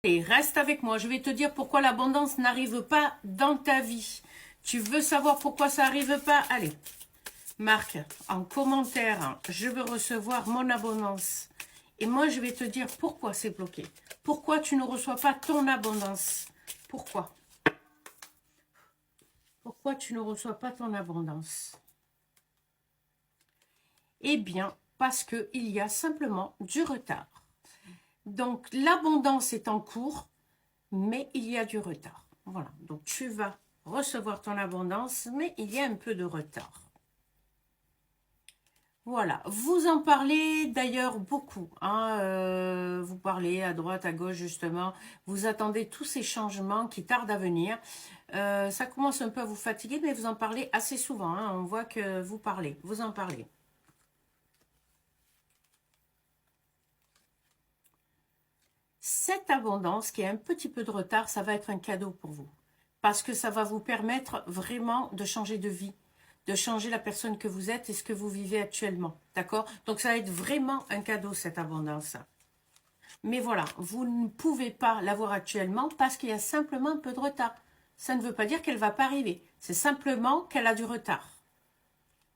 Et reste avec moi, je vais te dire pourquoi l'abondance n'arrive pas dans ta vie. Tu veux savoir pourquoi ça n'arrive pas? Allez, marque en commentaire, je veux recevoir mon abondance. Et moi, je vais te dire pourquoi c'est bloqué. Pourquoi tu ne reçois pas ton abondance? Pourquoi? Pourquoi tu ne reçois pas ton abondance? Eh bien, parce qu'il y a simplement du retard. Donc, l'abondance est en cours, mais il y a du retard. Voilà, donc tu vas recevoir ton abondance, mais il y a un peu de retard. Voilà, vous en parlez d'ailleurs beaucoup. Hein, vous parlez à droite, à gauche, justement. Vous attendez tous ces changements qui tardent à venir. Ça commence un peu à vous fatiguer, mais vous en parlez assez souvent. Hein, on voit que vous parlez, vous en parlez. Cette abondance qui a un petit peu de retard, ça va être un cadeau pour vous. Parce que ça va vous permettre vraiment de changer de vie, de changer la personne que vous êtes et ce que vous vivez actuellement. D'accord? Donc ça va être vraiment un cadeau, cette abondance. Mais voilà, vous ne pouvez pas l'avoir actuellement parce qu'il y a simplement un peu de retard. Ça ne veut pas dire qu'elle ne va pas arriver. C'est simplement qu'elle a du retard.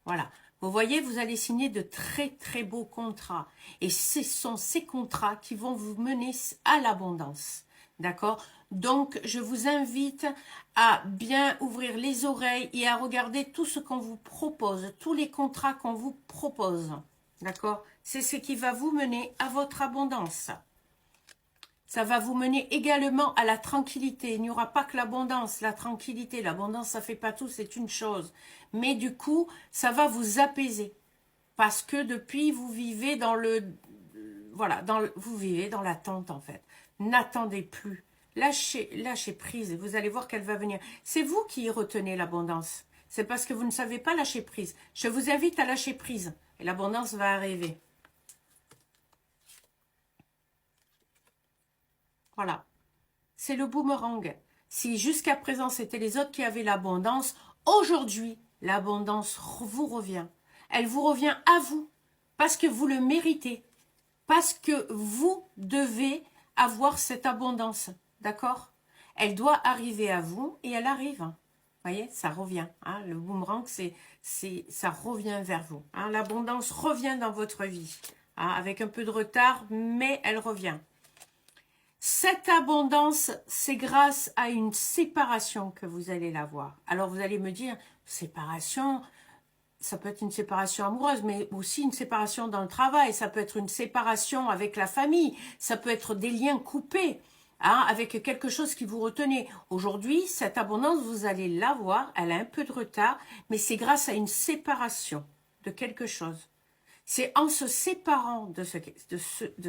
Voilà. Vous voyez, vous allez signer de très très beaux contrats. Et ce sont ces contrats qui vont vous mener à l'abondance. D'accord? Donc, je vous invite à bien ouvrir les oreilles et à regarder tout ce qu'on vous propose, tous les contrats qu'on vous propose. D'accord? C'est ce qui va vous mener à votre abondance. Ça va vous mener également à la tranquillité. Il n'y aura pas que l'abondance, la tranquillité. L'abondance, ça ne fait pas tout, c'est une chose. Mais du coup, ça va vous apaiser. Parce que depuis, vous vivez dans le... Voilà, vous vivez dans l'attente en fait. N'attendez plus. Lâchez prise. Vous allez voir qu'elle va venir. C'est vous qui retenez l'abondance. C'est parce que vous ne savez pas lâcher prise. Je vous invite à lâcher prise. Et l'abondance va arriver. Voilà. C'est le boomerang. Si jusqu'à présent, c'était les autres qui avaient l'abondance, aujourd'hui, l'abondance vous revient. Elle vous revient à vous, parce que vous le méritez, parce que vous devez avoir cette abondance, d'accord? Elle doit arriver à vous et elle arrive. Vous voyez, ça revient. Hein? Le boomerang, ça revient vers vous. Hein? L'abondance revient dans votre vie, hein? Avec un peu de retard, mais elle revient. Cette abondance, c'est grâce à une séparation que vous allez l'avoir. Alors vous allez me dire, séparation, ça peut être une séparation amoureuse, mais aussi une séparation dans le travail, ça peut être une séparation avec la famille, ça peut être des liens coupés, hein, avec quelque chose qui vous retenait. Aujourd'hui, cette abondance, vous allez l'avoir, elle a un peu de retard, mais c'est grâce à une séparation de quelque chose. C'est en se séparant de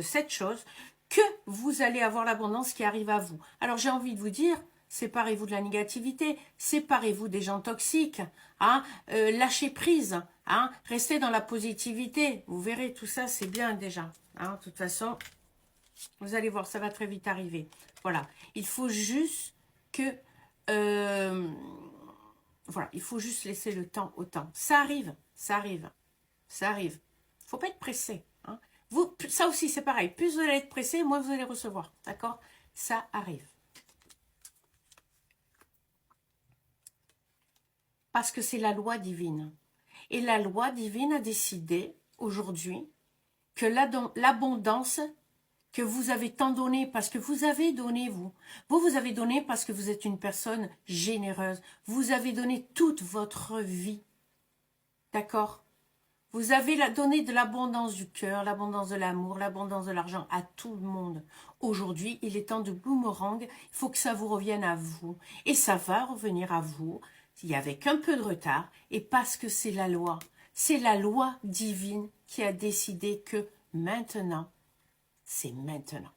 cette chose que vous allez avoir l'abondance qui arrive à vous. Alors j'ai envie de vous dire, séparez-vous de la négativité, séparez-vous des gens toxiques, hein, lâchez prise, hein, restez dans la positivité. Vous verrez, tout ça c'est bien déjà. Hein, de toute façon, vous allez voir, ça va très vite arriver. Voilà, il faut juste que... voilà, il faut juste laisser le temps au temps. Ça arrive, ça arrive, ça arrive. Il ne faut pas être pressé. Hein. Vous, ça aussi, c'est pareil. Plus vous allez être pressé, moins vous allez recevoir. D'accord? Ça arrive. Parce que c'est la loi divine. Et la loi divine a décidé, aujourd'hui, que l'abondance que vous avez tant donné, parce que vous avez donné, vous avez donné parce que vous êtes une personne généreuse. Vous avez donné toute votre vie. D'accord? Vous avez donné de l'abondance du cœur, l'abondance de l'amour, l'abondance de l'argent à tout le monde. Aujourd'hui, il est temps de boomerang. Il faut que ça vous revienne à vous. Et ça va revenir à vous, avec un peu de retard, et parce que c'est la loi. C'est la loi divine qui a décidé que maintenant, c'est maintenant.